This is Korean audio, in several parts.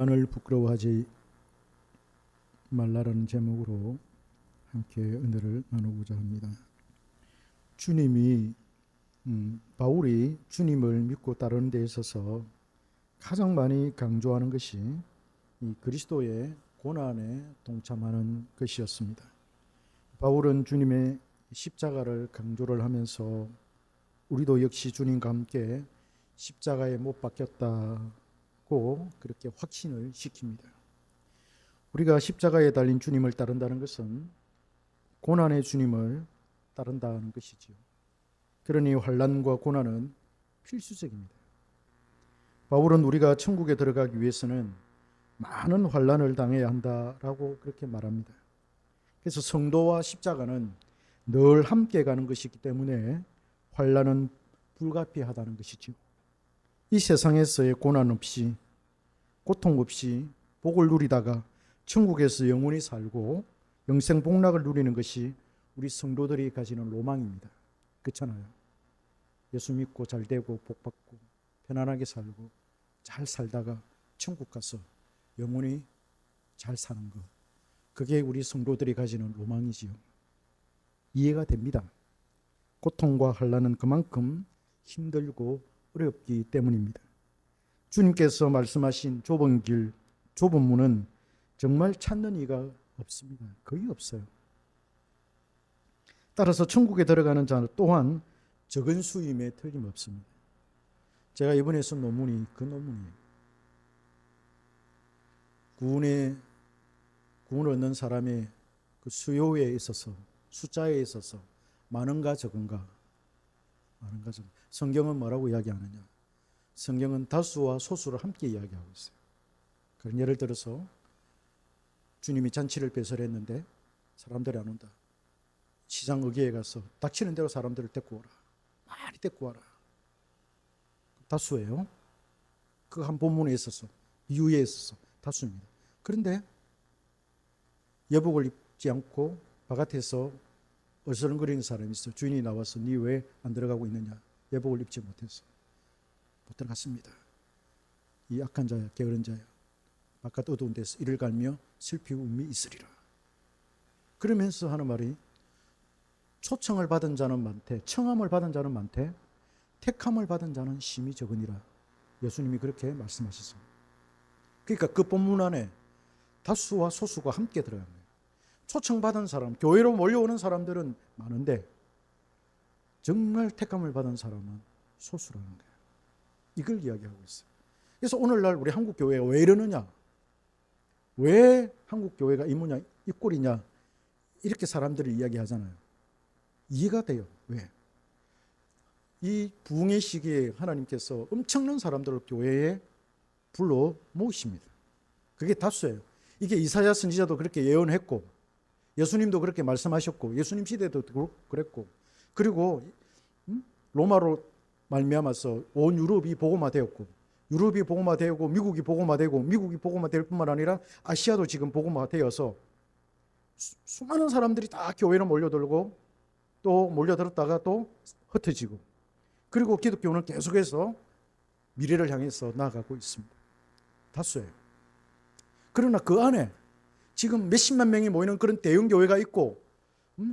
만을 부끄러워하지 말라라는 제목으로 함께 은혜를 나누고자 합니다. 주님이 바울이 주님을 믿고 따르는 데 있어서 가장 많이 강조하는 것이 이 그리스도의 고난에 동참하는 것이었습니다. 바울은 주님의 십자가를 강조를 하면서 우리도 역시 주님과 함께 십자가에 못 박혔다고 그렇게 확신을 시킵니다. 우리가 십자가에 달린 주님을 따른다는 것은 고난의 주님을 따른다는 것이지요. 그러니 환난과 고난은 필수적입니다. 바울은 우리가 천국에 들어가기 위해서는 많은 환난을 당해야 한다라고 그렇게 말합니다. 그래서 성도와 십자가는 늘 함께 가는 것이기 때문에 환난은 불가피하다는 것이죠. 이 세상에서의 고난 없이 고통 없이 복을 누리다가 천국에서 영원히 살고 영생 복락을 누리는 것이 우리 성도들이 가지는 로망입니다. 그렇잖아요. 예수 믿고 잘 되고 복 받고 편안하게 살고 잘 살다가 천국 가서 영원히 잘 사는 것, 그게 우리 성도들이 가지는 로망이지요. 이해가 됩니다. 고통과 환난은 그만큼 힘들고 어렵기 때문입니다. 주님께서 말씀하신 좁은 길, 좁은 문은 정말 찾는 이가 없습니다. 거의 없어요. 따라서 천국에 들어가는 자 또한 적은 수임에 틀림없습니다. 제가 이번에 쓴 논문이 그 논문이에요. 구원을 얻는 사람의 그 수요에 있어서, 숫자에 있어서 많은가 적은가. 성경은 뭐라고 이야기하느냐? 성경은 다수와 소수를 함께 이야기하고 있어요. 그런 예를 들어서 주님이 잔치를 배설했는데 사람들이 안 온다. 시장 어귀에 가서 닥치는 대로 사람들을 데리고 오라. 많이 데리고 와라. 다수예요. 그 한 본문에 있어서, 비유에 있어서 다수입니다. 그런데 예복을 입지 않고 바깥에서 어슬렁거리는 사람이 있어. 주인이 나와서 네 왜 안 들어가고 있느냐? 예복을 입지 못해서 못 들어갔습니다. 이 악한 자야, 게으른 자야, 바깥 어두운 데서 이를 갈며 슬피 웃음이 있으리라. 그러면서 하는 말이 초청을 받은 자는 많되 청함을 받은 자는 많되 택함을 받은 자는 심히 적으니라. 예수님이 그렇게 말씀하셨습니다. 그러니까 그 본문 안에 다수와 소수가 함께 들어갑니다. 초청받은 사람, 교회로 몰려오는 사람들은 많은데 정말 택함을 받은 사람은 소수라는 거예요. 이걸 이야기하고 있어요. 그래서 오늘날 우리 한국 교회가 왜 이러느냐? 왜 한국 교회가 이 모양, 이 꼴이냐? 이렇게 사람들이 이야기하잖아요. 이해가 돼요. 왜? 이 부흥의 시기에 하나님께서 엄청난 사람들을 교회에 불러 모으십니다. 그게 다수예요. 이게 이사야 선지자도 그렇게 예언했고 예수님도 그렇게 말씀하셨고 예수님 시대도 그랬고 그리고 로마로 말미암아서 온 유럽이 복음화되었고 유럽이 복음화되고 미국이 복음화되고 미국이 복음화될 뿐만 아니라 아시아도 지금 복음화되어서 수많은 사람들이 다 교회로 몰려들고 또 몰려들었다가 또 흩어지고 그리고 기독교는 계속해서 미래를 향해서 나아가고 있습니다. 다수예요. 그러나 그 안에 지금 몇십만 명이 모이는 그런 대형 교회가 있고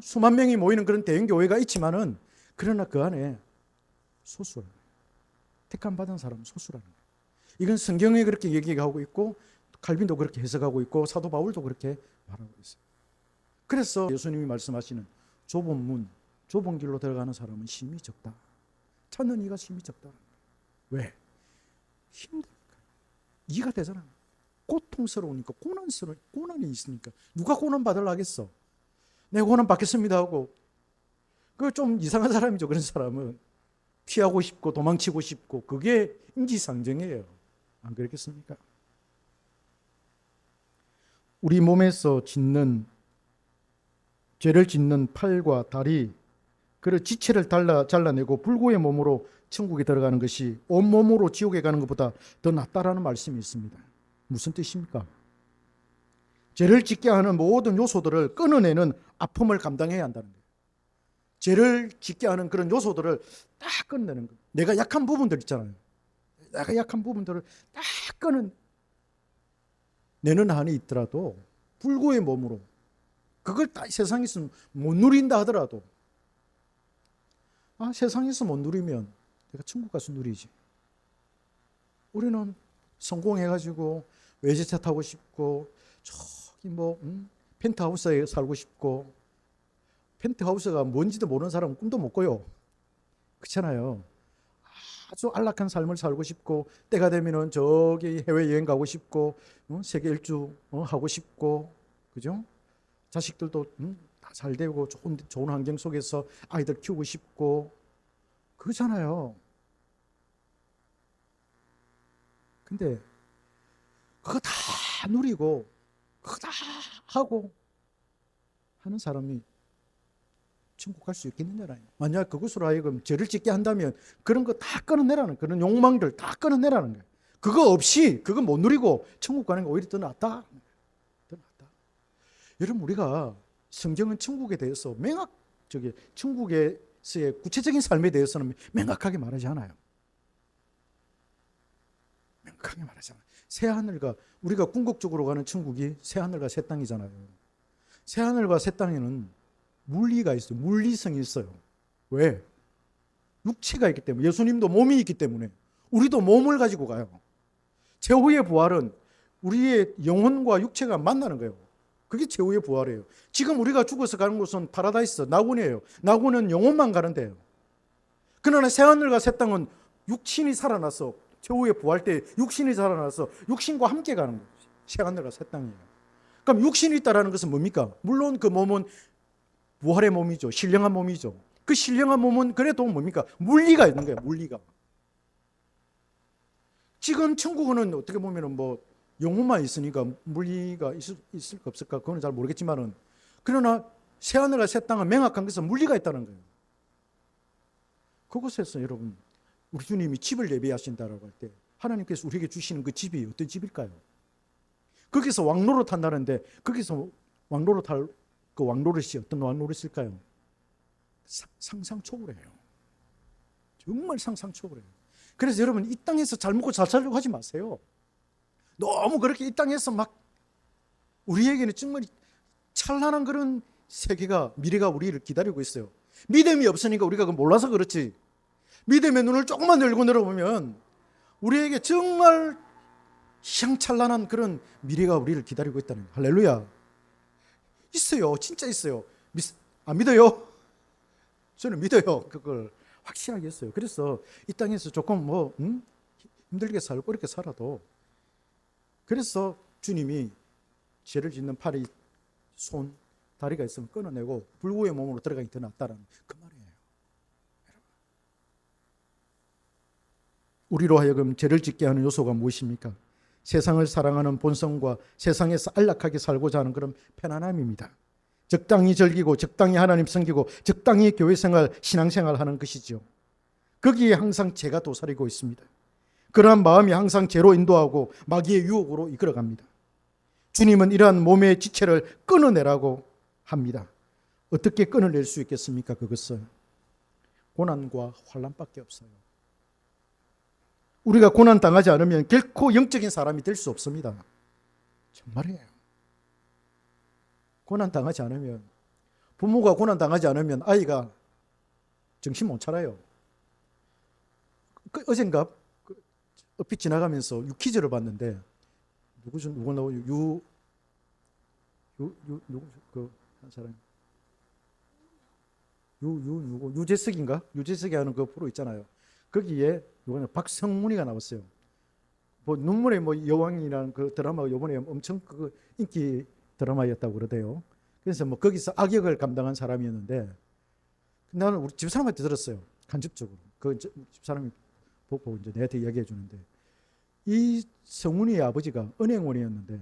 수만 명이 모이는 그런 대형 교회가 있지만은 그러나 그 안에 소수라는 거예요. 택함 받은 사람은 소수라는 거예요. 이건 성경에 그렇게 얘기하고 있고 칼빈도 그렇게 해석하고 있고 사도 바울도 그렇게 말하고 있어요. 그래서 예수님이 말씀하시는 좁은 문, 좁은 길로 들어가는 사람은 심히 적다. 찾는 이가 심히 적다. 왜? 힘드니까. 이해가 되잖아요. 고통스러우니까, 고난이 있으니까. 누가 고난 받으려 하겠어? 내가 고난 받겠습니다 하고. 그 좀 이상한 사람이죠. 그런 사람은. 피하고 싶고 도망치고 싶고 그게 인지상정이에요. 안 그렇겠습니까? 우리 몸에서 죄를 짓는 팔과 다리, 그 지체를 잘라내고 불구의 몸으로 천국에 들어가는 것이 온몸으로 지옥에 가는 것보다 더 낫다라는 말씀이 있습니다. 무슨 뜻입니까? 죄를 짓게 하는 모든 요소들을 끊어내는 아픔을 감당해야 한다는 거예요. 죄를 짓게 하는 그런 요소들을 딱 끊어내는 거예요. 내가 약한 부분들 있잖아요. 내가 약한 부분들을 딱 끊은 내는 한이 있더라도 불구의 몸으로 그걸 다 세상에서 못 누린다 하더라도 세상에서 못 누리면 내가 천국 가서 누리지. 우리는 성공해가지고 외제차 타고 싶고 저기 펜트하우스에 살고 싶고, 펜트하우스가 뭔지도 모르는 사람은 꿈도 못 꿔요. 그렇잖아요. 아주 안락한 삶을 살고 싶고, 때가 되면은 저기 해외여행 가고 싶고, 세계 일주 하고 싶고, 그죠? 자식들도 다 잘 되고 좋은 환경 속에서 아이들 키우고 싶고, 그렇잖아요. 근데 그거 다 누리고 그거 다 하고 하는 사람이 천국 갈 수 있겠느냐라요. 만약 그것으로 하여금 죄를 짓게 한다면 그런 거 다 끊어내라는, 그런 욕망들 다 끊어내라는 거예요. 그거 없이 그거 못 누리고 천국 가는 거 오히려 더 낫다. 더 낫다. 여러분, 우리가 성경은 천국에 대해서 천국에서의 구체적인 삶에 대해서는 명확하게 말하지 않아요. 명확하게 말하지 않아요. 새하늘과, 우리가 궁극적으로 가는 천국이 새하늘과 새 땅이잖아요. 새하늘과 새 땅에는 물리가 있어요. 물리성이 있어요. 왜? 육체가 있기 때문에. 예수님도 몸이 있기 때문에 우리도 몸을 가지고 가요. 최후의 부활은 우리의 영혼과 육체가 만나는 거예요. 그게 최후의 부활이에요. 지금 우리가 죽어서 가는 곳은 파라다이스, 낙원이에요. 낙원은 영혼만 가는 데예요. 그러나 새하늘과 새 땅은 육신이 살아나서, 최후의 부활 때 육신이 살아나서 육신과 함께 가는 거예요. 새하늘과 새 땅이에요. 그럼 육신이 있다는 것은 뭡니까? 물론 그 몸은 부활의 몸이죠. 신령한 몸이죠. 그 신령한 몸은 그래도 뭡니까? 물리가 있는 거예요. 물리가. 지금 천국은 어떻게 보면 영혼만 있으니까 물리가 있을까 없을까 그건 잘 모르겠지만은, 그러나 새하늘과 새 땅은 명확한 것은 물리가 있다는 거예요. 그곳에서 여러분, 우리 주님이 집을 예비하신다라고 할 때 하나님께서 우리에게 주시는 그 집이 어떤 집일까요? 거기서 왕노릇 한다는데 거기서 왕노릇 할 그 왕노릇이 어떤 왕노릇일까요? 상상 초월해요. 정말 상상 초월해요. 그래서 여러분, 이 땅에서 잘 먹고 잘 살려고 하지 마세요. 너무 그렇게 이 땅에서 막 우리에게는 정말 찬란한 그런 세계가, 미래가 우리를 기다리고 있어요. 믿음이 없으니까 우리가 그걸 몰라서 그렇지, 믿음의 눈을 조금만 열고 내려보면 우리에게 정말 희망찬란한 그런 미래가 우리를 기다리고 있다는 거예요. 할렐루야. 있어요. 진짜 있어요. 안 믿어요? 저는 믿어요. 그걸 확실하게 했어요. 그래서 이 땅에서 조금 힘들게 살고 이렇게 살아도, 그래서 주님이 죄를 짓는 팔이, 손, 다리가 있으면 끊어내고 불구의 몸으로 들어가기 더 낫다라는 그 말이에요. 우리로 하여금 죄를 짓게 하는 요소가 무엇입니까? 세상을 사랑하는 본성과 세상에서 안락하게 살고자 하는 그런 편안함입니다. 적당히 즐기고 적당히 하나님 섬기고 적당히 교회생활, 신앙생활 하는 것이죠. 거기에 항상 죄가 도사리고 있습니다. 그러한 마음이 항상 죄로 인도하고 마귀의 유혹으로 이끌어갑니다. 주님은 이러한 몸의 지체를 끊어내라고 합니다. 어떻게 끊어낼 수 있겠습니까? 그것은 고난과 환난밖에 없어요. 우리가 고난 당하지 않으면 결코 영적인 사람이 될 수 없습니다. 정말이에요. 고난 당하지 않으면, 부모가 고난 당하지 않으면 아이가 정신 못 차려요. 어젠가 얼핏 지나가면서 유퀴즈를 봤는데, 누구 나오요? 한 사람, 유재석인가? 유재석이 하는 그 프로 있잖아요. 거기에 박성문이가 나왔어요. 눈물의 여왕이라는 그 드라마가 이번에 엄청 그 인기 드라마였다고 그러대요. 그래서 거기서 악역을 감당한 사람이었는데, 나는 우리 집사람한테 들었어요. 간접적으로. 그 집사람이 보고 이제 내한테 이야기해 주는데, 이 성훈이의 아버지가 은행원이었는데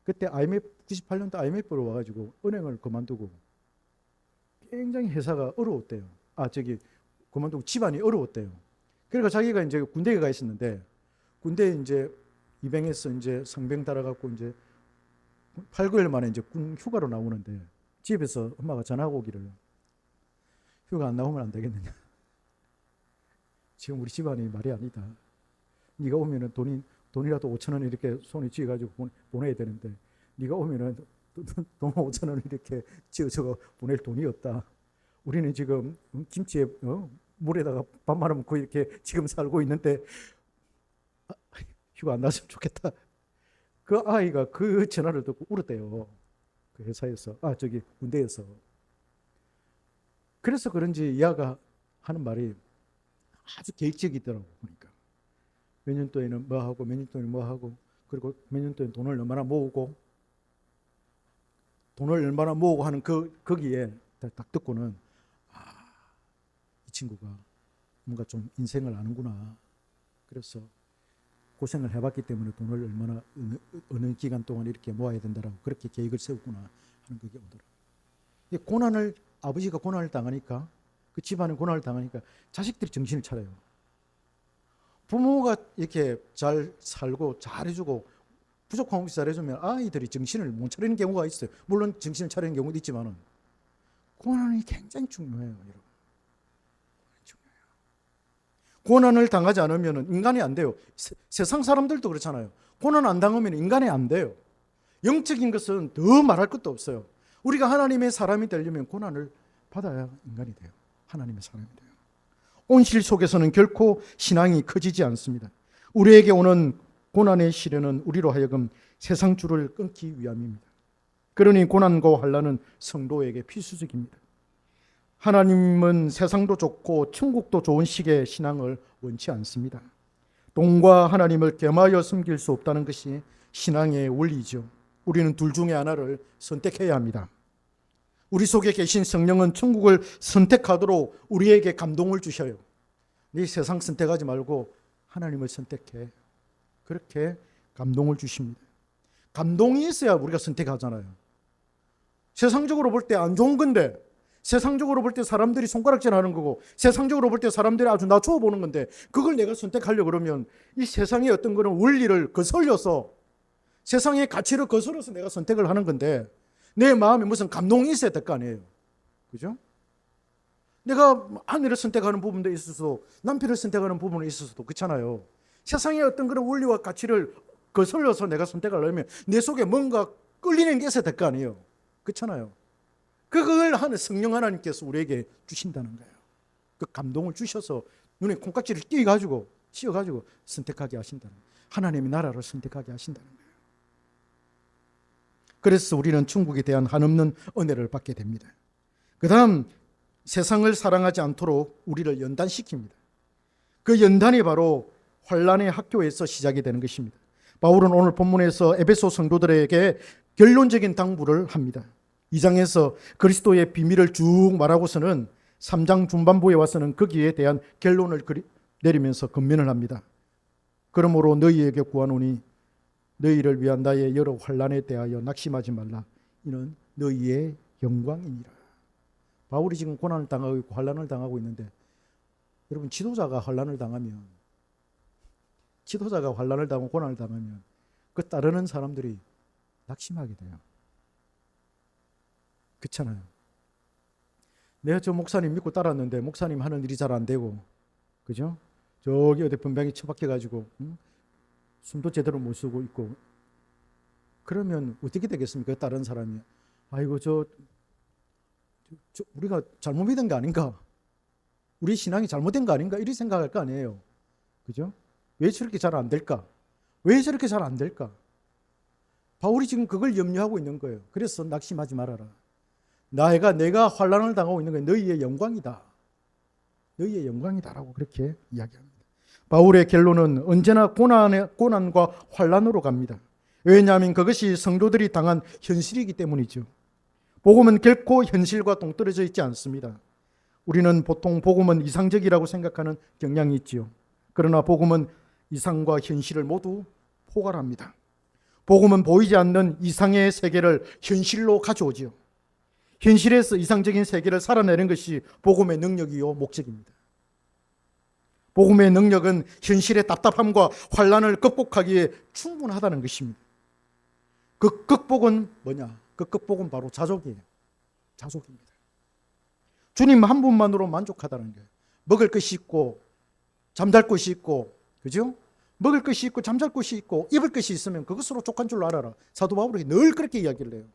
그때 IMF 98년도 IMF로 와가지고 은행을 그만두고 굉장히 회사가 어려웠대요. 그만두고 집안이 어려웠대요. 그러니까 자기가 이제 군대에 가 있었는데, 군대에 이제 입영해서 이제 상병 달아갖고 이제 8, 9일 만에 이제 군 휴가로 나오는데, 집에서 엄마가 전화가 오기를, 휴가 안 나오면 안 되겠느냐. 지금 우리 집안이 말이 아니다. 네가 오면은 돈이라도 5천 원 이렇게 손에 쥐어가지고 보내야 되는데 네가 오면은 돈 5천 원 이렇게 쥐어서 보낼 돈이 없다. 우리는 지금 김치에 물에다가 밥 말아 먹고 이렇게 지금 살고 있는데 휴가 안 났으면 좋겠다. 그 아이가 그 전화를 듣고 울었대요. 그 회사에서, 저기 군대에서. 그래서 그런지 이아가 하는 말이 아주 계획적이더라고. 보니까 몇 년 동에는 뭐 하고 몇 년 동에는 뭐 하고, 그리고 몇 년 동에 돈을 얼마나 모으고 하는 거기에 딱 듣고는 이 친구가 뭔가 좀 인생을 아는구나. 그래서 고생을 해봤기 때문에 돈을 얼마나 어느 기간 동안 이렇게 모아야 된다라고 그렇게 계획을 세우구나 하는 그게 오더라고요. 아버지가 고난을 당하니까, 그 집안에 고난을 당하니까 자식들이 정신을 차려요. 부모가 이렇게 잘 살고 잘해주고 부족한 것이 잘해주면 아이들이 정신을 못 차리는 경우가 있어요. 물론 정신을 차리는 경우도 있지만은 고난이 굉장히 중요해요, 여러분. 고난을 당하지 않으면 인간이 안 돼요. 세상 사람들도 그렇잖아요. 고난 안 당하면 인간이 안 돼요. 영적인 것은 더 말할 것도 없어요. 우리가 하나님의 사람이 되려면 고난을 받아야 인간이 돼요. 하나님의 사람이 돼요. 온실 속에서는 결코 신앙이 커지지 않습니다. 우리에게 오는 고난의 시련은 우리로 하여금 세상 줄을 끊기 위함입니다. 그러니 고난과 환난은 성도에게 필수적입니다. 하나님은 세상도 좋고 천국도 좋은 식의 신앙을 원치 않습니다. 돈과 하나님을 겸하여 섬길 수 없다는 것이 신앙의 원리죠. 우리는 둘 중에 하나를 선택해야 합니다. 우리 속에 계신 성령은 천국을 선택하도록 우리에게 감동을 주셔요. 네 세상 선택하지 말고 하나님을 선택해. 그렇게 감동을 주십니다. 감동이 있어야 우리가 선택하잖아요. 세상적으로 볼 때 안 좋은 건데, 세상적으로 볼 때 사람들이 손가락질 하는 거고, 세상적으로 볼 때 사람들이 아주 낮춰 보는 건데, 그걸 내가 선택하려고 그러면 이 세상의 어떤 거는 원리를 거슬려서, 세상의 가치를 거슬러서 내가 선택을 하는 건데, 내 마음에 무슨 감동이 있어야 될 거 아니에요. 그죠? 내가 아내를 선택하는 부분도 있어서, 남편을 선택하는 부분이 있어서도 그렇잖아요. 세상의 어떤 그런 원리와 가치를 거슬러서 내가 선택하려면 내 속에 뭔가 끌리는 게 있어야 될 거 아니에요. 그렇잖아요. 그걸 하는 성령 하나님께서 우리에게 주신다는 거예요. 그 감동을 주셔서 눈에 콩깍지를 씌워가지고 선택하게 하신다는 거예요. 하나님의 나라를 선택하게 하신다는 거예요. 그래서 우리는 천국에 대한 한없는 은혜를 받게 됩니다. 그 다음 세상을 사랑하지 않도록 우리를 연단시킵니다. 그 연단이 바로 환난의 학교에서 시작이 되는 것입니다. 바울은 오늘 본문에서 에베소 성도들에게 결론적인 당부를 합니다. 2장에서 그리스도의 비밀을 쭉 말하고서는 3장 중반부에 와서는 거기에 대한 결론을 내리면서 권면을 합니다. 그러므로 너희에게 구하노니 너희를 위한 나의 여러 환난에 대하여 낙심하지 말라. 이는 너희의 영광이니라. 바울이 지금 고난을 당하고 있고 환난을 당하고 있는데, 여러분 지도자가 환난을 당하고 고난을 당하면 그 따르는 사람들이 낙심하게 돼요. 그렇잖아요. 내가 저 목사님 믿고 따랐는데 목사님 하는 일이 잘 안 되고, 그죠? 저기 어디 분명히 처박혀가지고 숨도 제대로 못 쉬고 있고, 그러면 어떻게 되겠습니까? 다른 사람이 아이고 저 우리가 잘못 믿은 거 아닌가? 우리 신앙이 잘못된 거 아닌가? 이렇게 생각할 거 아니에요. 그죠? 왜 저렇게 잘 안 될까? 왜 저렇게 잘 안 될까? 바울이 지금 그걸 염려하고 있는 거예요. 그래서 낙심하지 말아라. 내가 환난을 당하고 있는 게 너희의 영광이다. 너희의 영광이다라고 그렇게 이야기합니다. 바울의 결론은 언제나 고난과 환난으로 갑니다. 왜냐하면 그것이 성도들이 당한 현실이기 때문이죠. 복음은 결코 현실과 동떨어져 있지 않습니다. 우리는 보통 복음은 이상적이라고 생각하는 경향이 있지요. 그러나 복음은 이상과 현실을 모두 포괄합니다. 복음은 보이지 않는 이상의 세계를 현실로 가져오지요. 현실에서 이상적인 세계를 살아내는 것이 복음의 능력이요 목적입니다. 복음의 능력은 현실의 답답함과 환난을 극복하기에 충분하다는 것입니다. 그 극복은 뭐냐? 그 극복은 바로 자족이에요. 자족입니다. 주님 한 분만으로 만족하다는 거예요. 먹을 것이 있고 잠잘 곳이 있고, 그죠? 먹을 것이 있고 잠잘 곳이 있고 입을 것이 있으면 그것으로 족한 줄 알아라. 사도 바울이 늘 그렇게 이야기를 해요.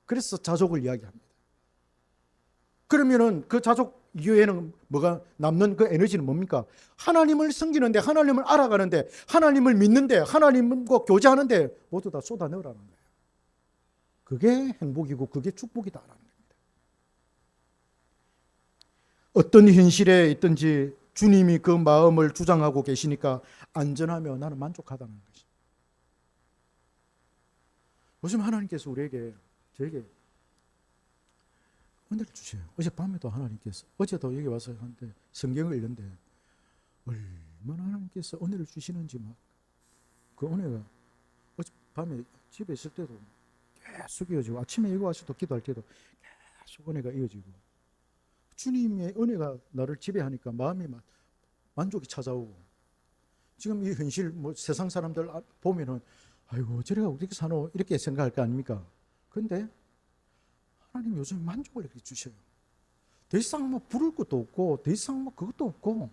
그래서 자족을 이야기합니다. 그러면은 그 자족 이후에는 뭐가 남는 그 에너지는 뭡니까? 하나님을 섬기는데, 하나님을 알아가는데, 하나님을 믿는데, 하나님과 교제하는데 모두 다 쏟아내으라는 거예요. 그게 행복이고 그게 축복이다라는 겁니다. 어떤 현실에 있든지 주님이 그 마음을 주장하고 계시니까 안전하며 나는 만족하다는 것입니다. 요즘 하나님께서 우리에게, 저에게 은혜를 주세요. 어젯밤에도 하나님께서, 어제도 여기 와서 하는데 성경을 읽는데 얼마나 하나님께서 은혜를 주시는지 막 그 은혜가 어젯밤에 집에 있을 때도 계속 이어지고 아침에 여기 와서도 기도할 때도 계속 은혜가 이어지고 주님의 은혜가 나를 지배하니까 마음이 막 만족이 찾아오고 지금 이 현실 뭐 세상 사람들 보면은 아이고 저래가 어떻게 사노 이렇게 생각할 거 아닙니까? 그런데 하나님 요즘 만족을 이렇게 주셔요. 더 이상 뭐 부를 것도 없고 더 이상 뭐 그것도 없고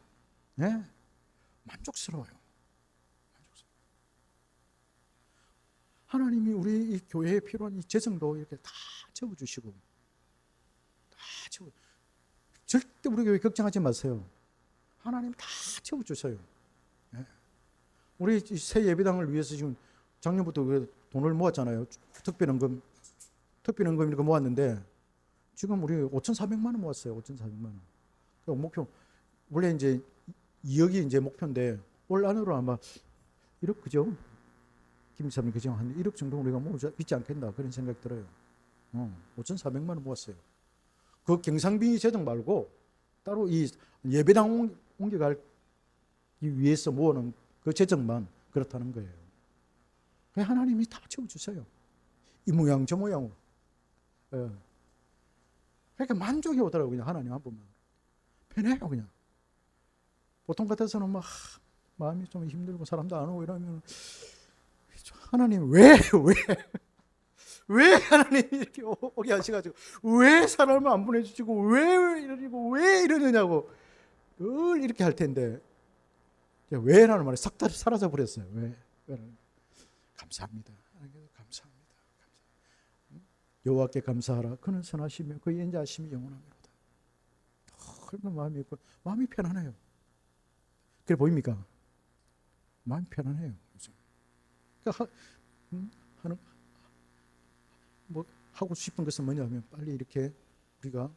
네? 만족스러워요. 하나님이 우리 이 교회에 필요한 이 재정도 이렇게 다 채워주시고 다 채워. 절대 우리 교회 걱정하지 마세요. 하나님 다 채워주셔요. 네. 우리 새 예배당을 위해서 지금 작년부터 돈을 모았잖아요. 특별연금 이렇게 모았는데 지금 우리 5,400만 원 모았어요. 5,400만 원. 그러니까 목표 원래 이제 2억이 이제 목표인데 올 안으로 아마 1억 그죠? 김사님 그죠? 한 1억 정도 우리가 모으지 있지 않겠나 그런 생각이 들어요. 5,400만 원 모았어요. 그 경상비 재정 말고 따로 이 예배당 옮겨가기 위해서 모으는 그 재정만 그렇다는 거예요. 하나님이 다 채워주세요. 이 모양 저 모양으로. 예. 그러니까 만족이 오더라고요. 그냥 하나님 한 번만. 편해요 그냥. 보통 같아서는 막 마음이 좀 힘들고 사람도 안 오고 이러면 하나님 왜 하나님이 이렇게 오게 하셔가지고 왜 사람을 안 보내주시고 왜 이러느냐고 늘 이렇게 할 텐데 왜라는 말이 싹 다 사라져 버렸어요. 왜? 감사합니다. 감사합니다. 여호와께 감사하라. 그는 선하시며 그의 인자하심이 영원하미로다. 그런 마음이 있고 마음이 편안해요. 그래 보입니까? 마음이 편안해요. 그러니까 뭐 하고 싶은 것은 뭐냐면 빨리 이렇게 우리가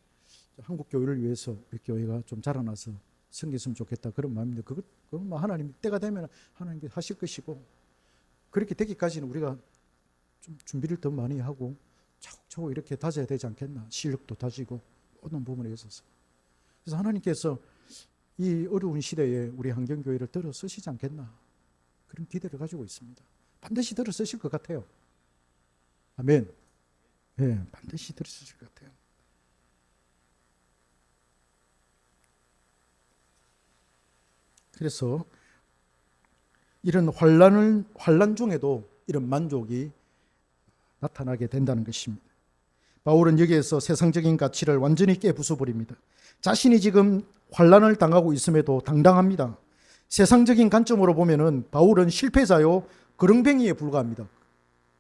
한국 교회를 위해서 우리 교회가 좀 자라나서 섬겼으면 좋겠다 그런 마음인데 그건 뭐 하나님 때가 되면 하나님께 하실 것이고 그렇게 되기까지는 우리가 좀 준비를 더 많이 하고 차곡차곡 이렇게 다져야 되지 않겠나. 실력도 다지고 모든 부분에 있어서. 그래서 하나님께서 이 어려운 시대에 우리 한경교회를 들어 쓰시지 않겠나 그런 기대를 가지고 있습니다. 반드시 들어 쓰실 것 같아요. 아멘. 네, 반드시 들어 쓰실 것 같아요. 그래서 이런 환난 중에도 이런 만족이 나타나게 된다는 것입니다. 바울은 여기에서 세상적인 가치를 완전히 깨부숴버립니다. 자신이 지금 환난을 당하고 있음에도 당당합니다. 세상적인 관점으로 보면은 바울은 실패자요 거렁뱅이에 불과합니다.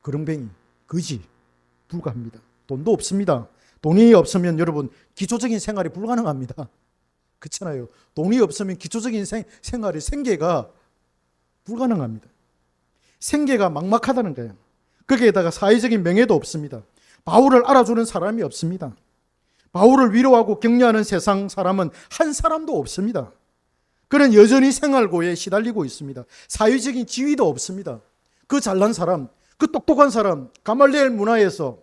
거렁뱅이, 거지 불과합니다. 돈도 없습니다. 돈이 없으면 여러분 기초적인 생활이 불가능합니다. 그렇잖아요. 돈이 없으면 기초적인 생활의 생계가 불가능합니다. 생계가 막막하다는 거예요. 거기에다가 사회적인 명예도 없습니다. 바울을 알아주는 사람이 없습니다. 바울을 위로하고 격려하는 세상 사람은 한 사람도 없습니다. 그는 여전히 생활고에 시달리고 있습니다. 사회적인 지위도 없습니다. 그 잘난 사람, 그 똑똑한 사람, 가말리엘 문화에서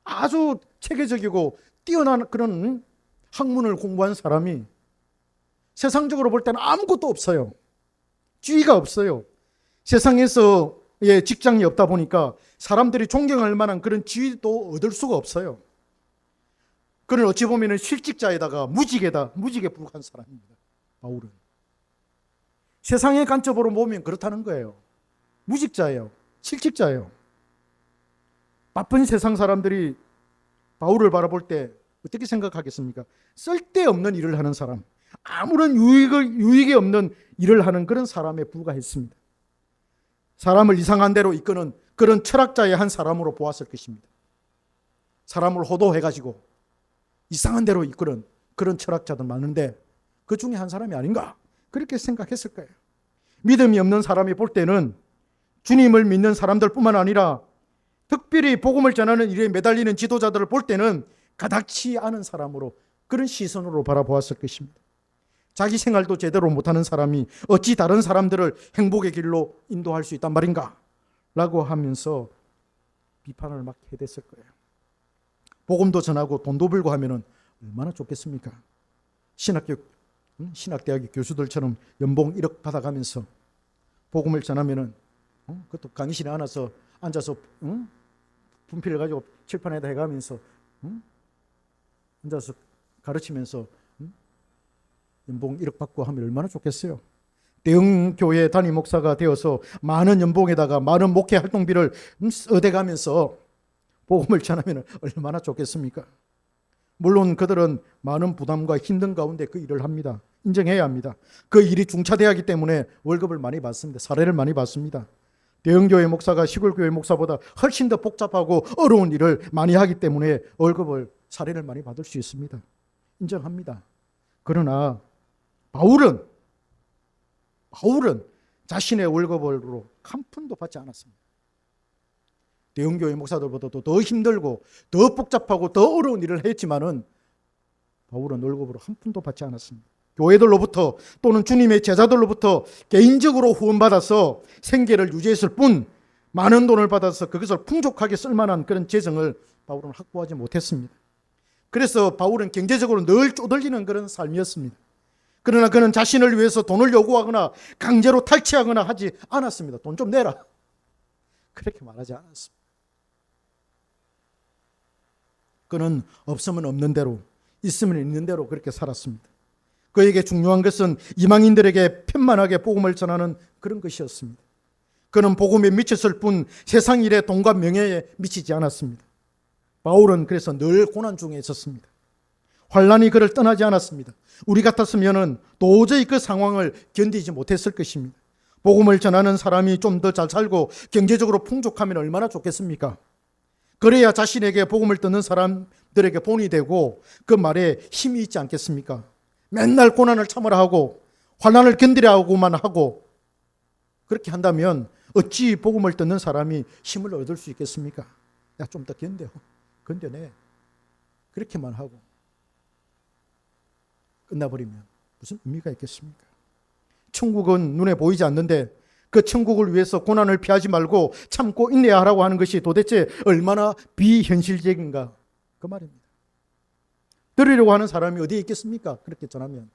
아주 체계적이고 뛰어난 그런 학문을 공부한 사람이 세상적으로 볼 때는 아무것도 없어요. 지위가 없어요. 세상에서의 직장이 없다 보니까 사람들이 존경할 만한 그런 지위도 얻을 수가 없어요. 그는 어찌 보면 실직자에다가 무직에 불과한 사람입니다. 바울은. 세상의 관점으로 보면 그렇다는 거예요. 무직자예요. 실직자예요. 바쁜 세상 사람들이 바울을 바라볼 때 어떻게 생각하겠습니까? 쓸데없는 일을 하는 사람, 아무런 유익이 없는 일을 하는 그런 사람에 불과했습니다. 사람을 이상한 대로 이끄는 그런 철학자의 한 사람으로 보았을 것입니다. 사람을 호도해가지고 이상한 대로 이끄는 그런 철학자들 많은데 그 중에 한 사람이 아닌가 그렇게 생각했을 거예요. 믿음이 없는 사람이 볼 때는 주님을 믿는 사람들뿐만 아니라 특별히 복음을 전하는 일에 매달리는 지도자들을 볼 때는 가닥치 않은 사람으로 그런 시선으로 바라보았을 것입니다. 자기 생활도 제대로 못하는 사람이 어찌 다른 사람들을 행복의 길로 인도할 수 있단 말인가 라고 하면서 비판을 막 해댔을 거예요. 복음도 전하고 돈도 벌고 하면 얼마나 좋겠습니까? 신학대학 교수들처럼 연봉 1억 받아가면서 복음을 전하면 그것도 강의실에 앉아서 분필을 가지고 칠판에다 해가면서 앉아서 가르치면서 연봉 1억 받고 하면 얼마나 좋겠어요. 대형 교회 담임 목사가 되어서 많은 연봉에다가 많은 목회 활동비를 얻어가면서 복음을 전하면 얼마나 좋겠습니까? 물론 그들은 많은 부담과 힘든 가운데 그 일을 합니다. 인정해야 합니다. 그 일이 중차대하기 하기 때문에 월급을 많이 받습니다. 사례를 많이 받습니다. 대형교회 목사가 시골교회 목사보다 훨씬 더 복잡하고 어려운 일을 많이 하기 때문에 월급을 사례를 많이 받을 수 있습니다. 인정합니다. 그러나 바울은 자신의 월급으로 한 푼도 받지 않았습니다. 대형교회 목사들보다도 더 힘들고 더 복잡하고 더 어려운 일을 했지만은 바울은 월급으로 한 푼도 받지 않았습니다. 교회들로부터 또는 주님의 제자들로부터 개인적으로 후원받아서 생계를 유지했을 뿐 많은 돈을 받아서 그것을 풍족하게 쓸만한 그런 재정을 바울은 확보하지 못했습니다. 그래서 바울은 경제적으로 늘 쪼들리는 그런 삶이었습니다. 그러나 그는 자신을 위해서 돈을 요구하거나 강제로 탈취하거나 하지 않았습니다. 돈 좀 내라. 그렇게 말하지 않았습니다. 그는 없으면 없는 대로, 있으면 있는 대로 그렇게 살았습니다. 그에게 중요한 것은 이방인들에게 편만하게 복음을 전하는 그런 것이었습니다. 그는 복음에 미쳤을 뿐 세상 일에 돈과 명예에 미치지 않았습니다. 바울은 그래서 늘 고난 중에 있었습니다. 환난이 그를 떠나지 않았습니다. 우리 같았으면 도저히 그 상황을 견디지 못했을 것입니다. 복음을 전하는 사람이 좀 더 잘 살고 경제적으로 풍족하면 얼마나 좋겠습니까? 그래야 자신에게 복음을 듣는 사람들에게 본이 되고 그 말에 힘이 있지 않겠습니까? 맨날 고난을 참으라 하고 환난을 견디라 하고만 하고 그렇게 한다면 어찌 복음을 듣는 사람이 힘을 얻을 수 있겠습니까? 야, 좀 더 견뎌내. 그렇게만 하고 끝나버리면 무슨 의미가 있겠습니까? 천국은 눈에 보이지 않는데 그 천국을 위해서 고난을 피하지 말고 참고 인내야 하라고 하는 것이 도대체 얼마나 비현실적인가 그 말입니다. 들으려고 하는 사람이 어디에 있겠습니까? 그렇게 전하면.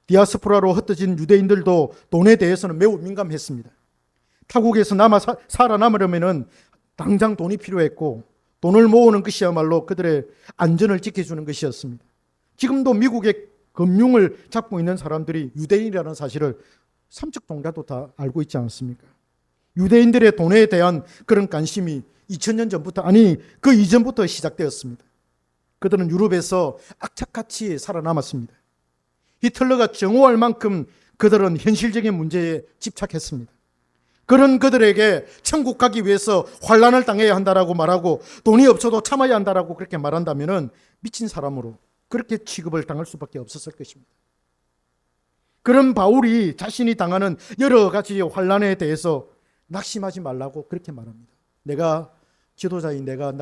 디아스포라로 흩어진 유대인들도 돈에 대해서는 매우 민감했습니다. 타국에서 살아남으려면 당장 돈이 필요했고 돈을 모으는 것이야말로 그들의 안전을 지켜주는 것이었습니다. 지금도 미국의 금융을 잡고 있는 사람들이 유대인이라는 사실을 삼척동자도 다 알고 있지 않습니까? 유대인들의 돈에 대한 그런 관심이 2000년 전부터 아니 그 이전부터 시작되었습니다. 그들은 유럽에서 악착같이 살아남았습니다. 히틀러가 정오할 만큼 그들은 현실적인 문제에 집착했습니다. 그런 그들에게 천국 가기 위해서 환난을 당해야 한다라고 말하고 돈이 없어도 참아야 한다라고 그렇게 말한다면 미친 사람으로 그렇게 취급을 당할 수밖에 없었을 것입니다. 그런 바울이 자신이 당하는 여러 가지 환난에 대해서 낙심하지 말라고 그렇게 말합니다. 내가 지도자인 내가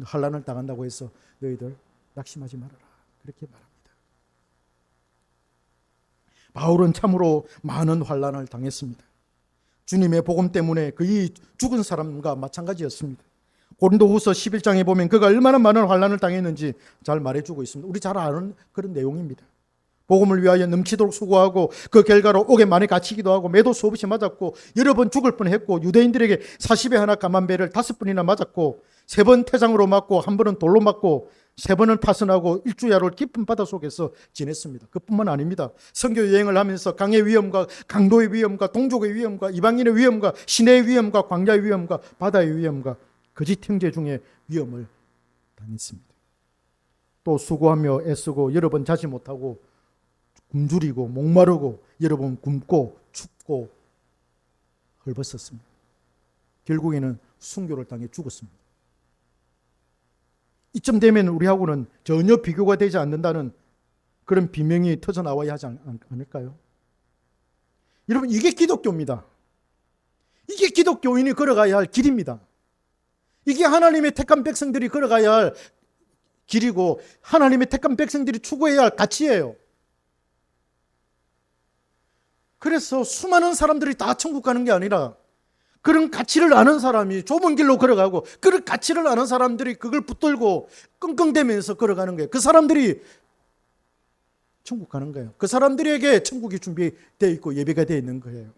환난을 당한다고 해서 너희들 낙심하지 말아라. 그렇게 말합니다. 바울은 참으로 많은 환난을 당했습니다. 주님의 복음 때문에 거의 죽은 사람과 마찬가지였습니다. 고린도후서 11장에 보면 그가 얼마나 많은 환난을 당했는지 잘 말해주고 있습니다. 우리 잘 아는 그런 내용입니다. 복음을 위하여 넘치도록 수고하고 그 결과로 옥에 많이 갇히기도 하고 매도 수없이 맞았고 여러 번 죽을 뻔했고 유대인들에게 40에 하나 감한배를 5번이나 맞았고 3번 태장으로 맞고 1번은 돌로 맞고 3번은 파선하고 일주야로 깊은 바다 속에서 지냈습니다. 그뿐만 아닙니다. 선교 여행을 하면서 강의 위험과 강도의 위험과 동족의 위험과 이방인의 위험과 시내의 위험과 광야의 위험과 바다의 위험과 거짓 형제 중에 위험을 당했습니다. 또 수고하며 애쓰고 여러 번 자지 못하고 굶주리고 목마르고 여러 번 굶고 춥고 헐벗었습니다. 결국에는 순교를 당해 죽었습니다. 이쯤 되면 우리하고는 전혀 비교가 되지 않는다는 그런 비명이 터져나와야 하지 않을까요? 여러분, 이게 기독교입니다. 이게 기독교인이 걸어가야 할 길입니다. 이게 하나님의 택한 백성들이 걸어가야 할 길이고 하나님의 택한 백성들이 추구해야 할 가치예요. 그래서 수많은 사람들이 다 천국 가는 게 아니라 그런 가치를 아는 사람이 좁은 길로 걸어가고 그런 가치를 아는 사람들이 그걸 붙들고 끙끙대면서 걸어가는 거예요. 그 사람들이 천국 가는 거예요. 그 사람들에게 천국이 준비되어 있고 예배가 되어 있는 거예요.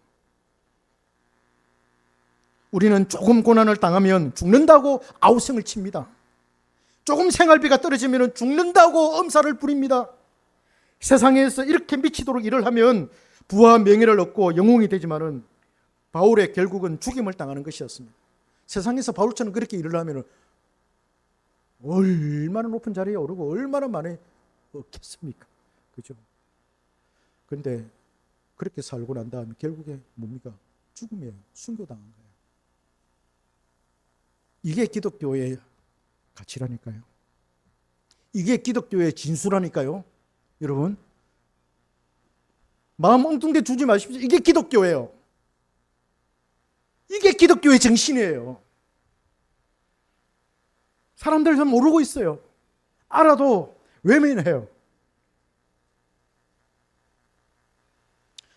우리는 조금 고난을 당하면 죽는다고 아우성을 칩니다. 조금 생활비가 떨어지면 죽는다고 엄살을 부립니다. 세상에서 이렇게 미치도록 일을 하면 부와 명예를 얻고 영웅이 되지만은 바울의 결국은 죽임을 당하는 것이었습니다. 세상에서 바울처럼 그렇게 일을 하면 얼마나 높은 자리에 오르고 얼마나 많이 얻겠습니까? 그죠? 그런데 그렇게 살고 난 다음에 결국에 뭡니까? 죽음이에요. 순교당한 거예요. 이게 기독교의 가치라니까요. 이게 기독교의 진수라니까요. 여러분, 마음 엉뚱대 주지 마십시오. 이게 기독교예요. 이게 기독교의 정신이에요. 사람들 잘 모르고 있어요. 알아도 외면해요.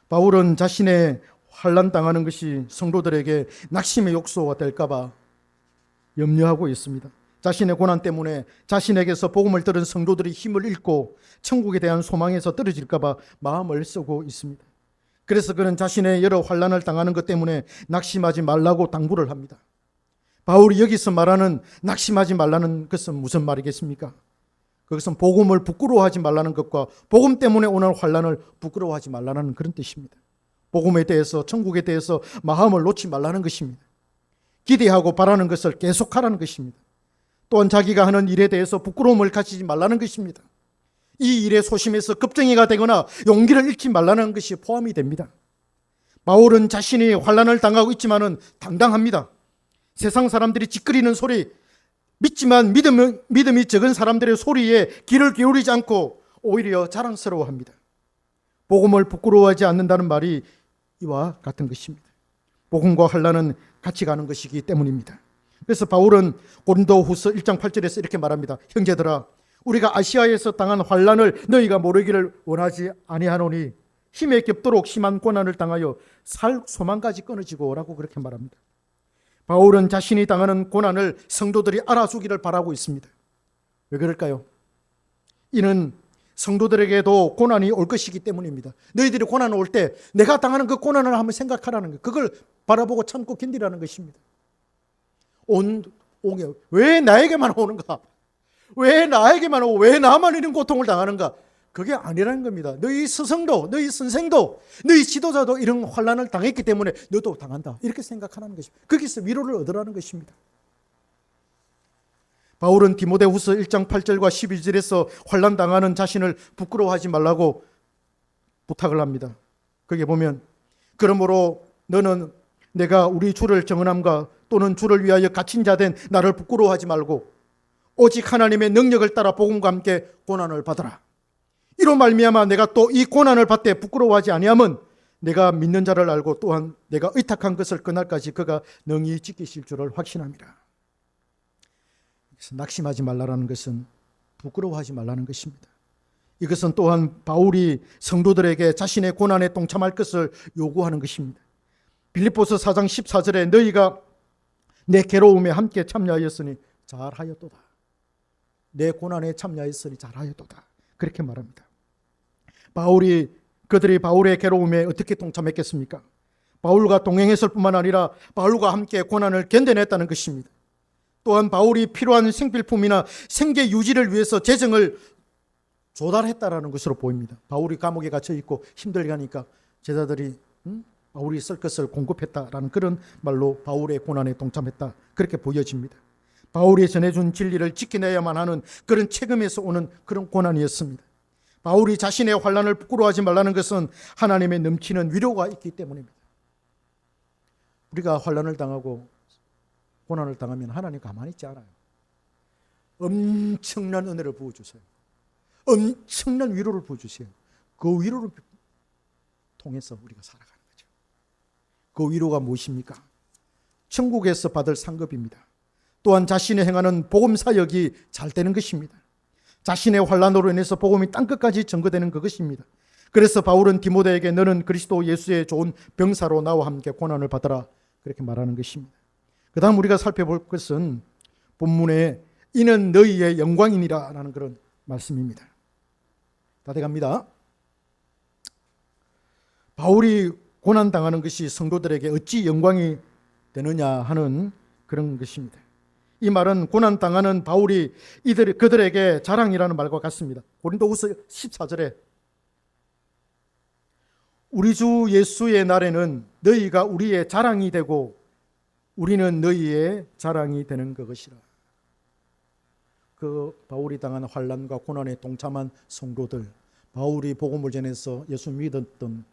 바울은 자신의 환난 당하는 것이 성도들에게 낙심의 욕소가 될까 봐 염려하고 있습니다. 자신의 고난 때문에 자신에게서 복음을 들은 성도들이 힘을 잃고 천국에 대한 소망에서 떨어질까 봐 마음을 쓰고 있습니다. 그래서 그는 자신의 여러 환난을 당하는 것 때문에 낙심하지 말라고 당부를 합니다. 바울이 여기서 말하는 낙심하지 말라는 것은 무슨 말이겠습니까? 그것은 복음을 부끄러워하지 말라는 것과 복음 때문에 오는 환난을 부끄러워하지 말라는 그런 뜻입니다. 복음에 대해서, 천국에 대해서 마음을 놓지 말라는 것입니다. 기대하고 바라는 것을 계속하라는 것입니다. 또한 자기가 하는 일에 대해서 부끄러움을 가지지 말라는 것입니다. 이 일에 소심해서 겁쟁이가 되거나 용기를 잃지 말라는 것이 포함이 됩니다. 바울은 자신이 환난을 당하고 있지만은 당당합니다. 세상 사람들이 찌끄리는 소리, 믿지만 믿음이 적은 사람들의 소리에 귀를 기울이지 않고 오히려 자랑스러워합니다. 복음을 부끄러워하지 않는다는 말이 이와 같은 것입니다. 복음과 환난은 같이 가는 것이기 때문입니다. 그래서 바울은 고린도후서 1장 8절에서 이렇게 말합니다. 형제들아, 우리가 아시아에서 당한 환난을 너희가 모르기를 원하지 아니하노니 힘에 겹도록 심한 고난을 당하여 살 소망까지 끊어지고 라고 그렇게 말합니다. 바울은 자신이 당하는 고난을 성도들이 알아주기를 바라고 있습니다. 왜 그럴까요? 이는 성도들에게도 고난이 올 것이기 때문입니다. 너희들이 고난 올 때 내가 당하는 그 고난을 한번 생각하라는 거예요. 그걸 바라보고 참고 견디라는 것입니다. 왜 나에게만 오는가? 왜 나에게만 오고 왜 나만 이런 고통을 당하는가? 그게 아니라는 겁니다. 너희 스승도, 너희 선생도, 너희 지도자도 이런 환난을 당했기 때문에 너도 당한다. 이렇게 생각하라는 것입니다. 거기서 위로를 얻으라는 것입니다. 바울은 디모데후서 1장 8절과 12절에서 환난 당하는 자신을 부끄러워하지 말라고 부탁을 합니다. 거기에 보면 그러므로 너는 내가 우리 주를 정언함과 또는 주를 위하여 갇힌 자 된 나를 부끄러워하지 말고 오직 하나님의 능력을 따라 복음과 함께 고난을 받으라. 이로 말미암아 내가 또 이 고난을 받되 부끄러워하지 아니함은 내가 믿는 자를 알고 또한 내가 의탁한 것을 그날까지 그가 능히 지키실 줄을 확신함이라. 낙심하지 말라는 것은 부끄러워하지 말라는 것입니다. 이것은 또한 바울이 성도들에게 자신의 고난에 동참할 것을 요구하는 것입니다. 빌립보서 4장 14절에 너희가 내 괴로움에 함께 참여하였으니 잘하였도다. 내 고난에 참여하였으니 잘하였도다. 그렇게 말합니다. 그들이 바울의 괴로움에 어떻게 동참했겠습니까? 바울과 동행했을 뿐만 아니라 바울과 함께 고난을 견뎌냈다는 것입니다. 또한 바울이 필요한 생필품이나 생계 유지를 위해서 재정을 조달했다라는 것으로 보입니다. 바울이 감옥에 갇혀 있고 힘들게 하니까 제자들이 바울이 쓸 것을 공급했다라는 그런 말로 바울의 고난에 동참했다. 그렇게 보여집니다. 바울이 전해준 진리를 지켜내야만 하는 그런 책임에서 오는 그런 고난이었습니다. 바울이 자신의 환난을 부끄러워하지 말라는 것은 하나님의 넘치는 위로가 있기 때문입니다. 우리가 환난을 당하고 고난을 당하면 하나님 가만히 있지 않아요. 엄청난 은혜를 부어주세요. 엄청난 위로를 부어주세요. 그 위로를 통해서 우리가 살아가는 거죠. 그 위로가 무엇입니까? 천국에서 받을 상급입니다. 또한 자신의 행하는 복음 사역이 잘 되는 것입니다. 자신의 환난으로 인해서 복음이 땅끝까지 전거되는 그것입니다. 그래서 바울은 디모데에게 너는 그리스도 예수의 좋은 병사로 나와 함께 고난을 받아라 그렇게 말하는 것입니다. 그 다음 우리가 살펴볼 것은 본문에 이는 너희의 영광이니라 라는 그런 말씀입니다. 다 돼갑니다. 바울이 고난당하는 것이 성도들에게 어찌 영광이 되느냐 하는 그런 것입니다. 이 말은 고난당하는 바울이 그들에게 자랑이라는 말과 같습니다. 고린도후서 14절에 우리 주 예수의 날에는 너희가 우리의 자랑이 되고 우리는 너희의 자랑이 되는 그것이라. 그 바울이 당한 환난과 고난에 동참한 성도들, 바울이 복음을 전해서 예수 믿었던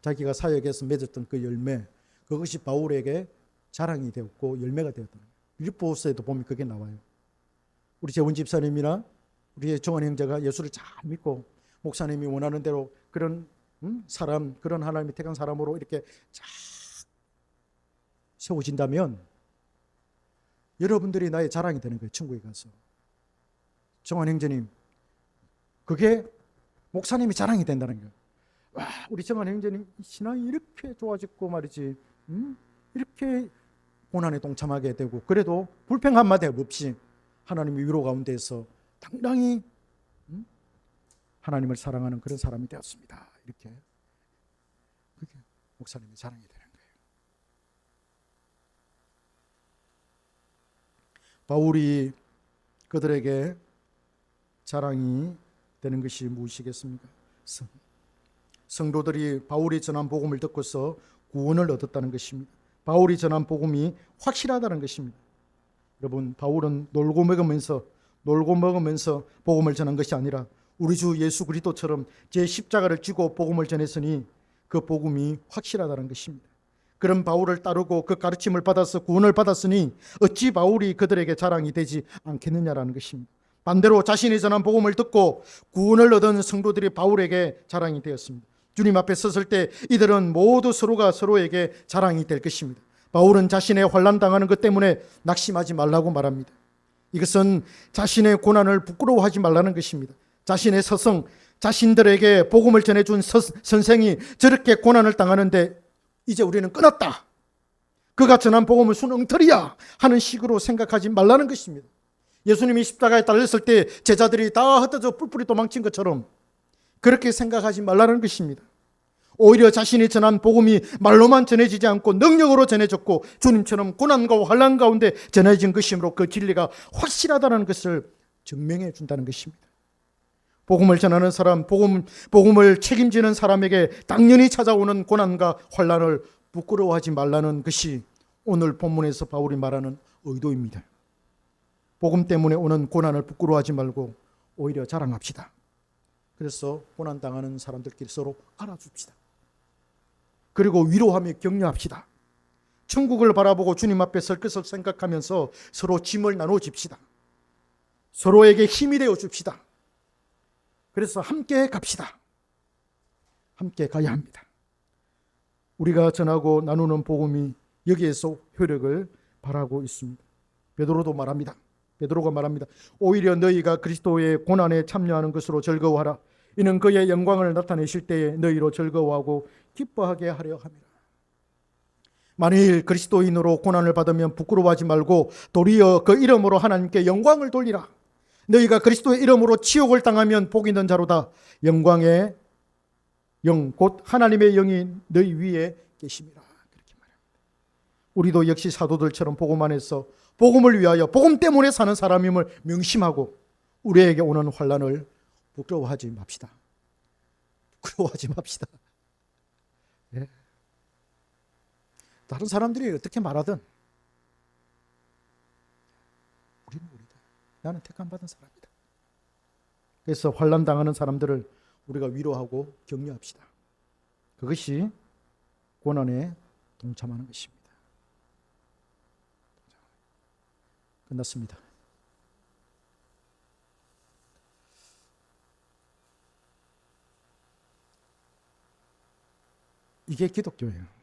자기가 사역에서 맺었던 그 열매, 그것이 바울에게 자랑이 되었고 열매가 되었다. 빌립보서에도 보면 그게 나와요. 우리 재원 집사님이나 우리의 정원 형제가 예수를 잘 믿고 목사님이 원하는 대로 그런 사람, 그런 하나님이 택한 사람으로 이렇게 쫙 세워진다면 여러분들이 나의 자랑이 되는 거예요. 천국에 가서. 정원 형제님, 그게 목사님이 자랑이 된다는 거예요. 와, 우리 정원 형제님 신앙이 이렇게 좋아졌고 말이지, 이렇게 고난에 동참하게 되고 그래도 불평 한마디 없이 하나님의 위로 가운데서 당당히 하나님을 사랑하는 그런 사람이 되었습니다. 이렇게 그게 목사님의 자랑이 되는 거예요. 바울이 그들에게 자랑이 되는 것이 무엇이겠습니까? 성도들이 바울이 전한 복음을 듣고서 구원을 얻었다는 것입니다. 바울이 전한 복음이 확실하다는 것입니다. 여러분, 바울은 놀고 먹으면서 복음을 전한 것이 아니라 우리 주 예수 그리스도처럼 제 십자가를 쥐고 복음을 전했으니 그 복음이 확실하다는 것입니다. 그런 바울을 따르고 그 가르침을 받아서 구원을 받았으니 어찌 바울이 그들에게 자랑이 되지 않겠느냐라는 것입니다. 반대로 자신이 전한 복음을 듣고 구원을 얻은 성도들이 바울에게 자랑이 되었습니다. 주님 앞에 섰을 때 이들은 모두 서로가 서로에게 자랑이 될 것입니다. 바울은 자신의 환난 당하는 것 때문에 낙심하지 말라고 말합니다. 이것은 자신의 고난을 부끄러워하지 말라는 것입니다. 자신의 스승, 자신들에게 복음을 전해준 선생이 저렇게 고난을 당하는데 이제 우리는 끊었다, 그가 전한 복음은 순엉터리야 하는 식으로 생각하지 말라는 것입니다. 예수님이 십자가에 달렸을 때 제자들이 다 흩어져 뿔뿔이 도망친 것처럼 그렇게 생각하지 말라는 것입니다. 오히려 자신이 전한 복음이 말로만 전해지지 않고 능력으로 전해졌고 주님처럼 고난과 환난 가운데 전해진 것이므로 그 진리가 확실하다는 것을 증명해 준다는 것입니다. 복음을 전하는 사람, 복음을 책임지는 사람에게 당연히 찾아오는 고난과 환난을 부끄러워하지 말라는 것이 오늘 본문에서 바울이 말하는 의도입니다. 복음 때문에 오는 고난을 부끄러워하지 말고 오히려 자랑합시다. 그래서 고난당하는 사람들끼리 서로 알아줍시다. 그리고 위로하며 격려합시다. 천국을 바라보고 주님 앞에 설 것을 생각하면서 서로 짐을 나눠줍시다. 서로에게 힘이 되어 줍시다. 그래서 함께 갑시다. 함께 가야 합니다. 우리가 전하고 나누는 복음이 여기에서 효력을 발하고 있습니다. 베드로가 말합니다. 오히려 너희가 그리스도의 고난에 참여하는 것으로 즐거워하라. 이는 그의 영광을 나타내실 때에 너희로 즐거워하고 기뻐하게 하려 함이라. 만일 그리스도인으로 고난을 받으면 부끄러워하지 말고 도리어 그 이름으로 하나님께 영광을 돌리라. 너희가 그리스도의 이름으로 치욕을 당하면 복 있는 자로다. 영광의 영 곧 하나님의 영이 너희 위에 계심이라. 그렇게 말합니다. 우리도 역시 사도들처럼 복음 안에서 복음을 위하여 복음 때문에 사는 사람임을 명심하고 우리에게 오는 환난을 부끄러워하지 맙시다. 예. 다른 사람들이 어떻게 말하든 우리는 우리다. 나는 택함 받은 사람이다. 그래서 환난 당하는 사람들을 우리가 위로하고 격려합시다. 그것이 고난의 동참하는 것입니다. 끝났습니다. 이게 기독교예요.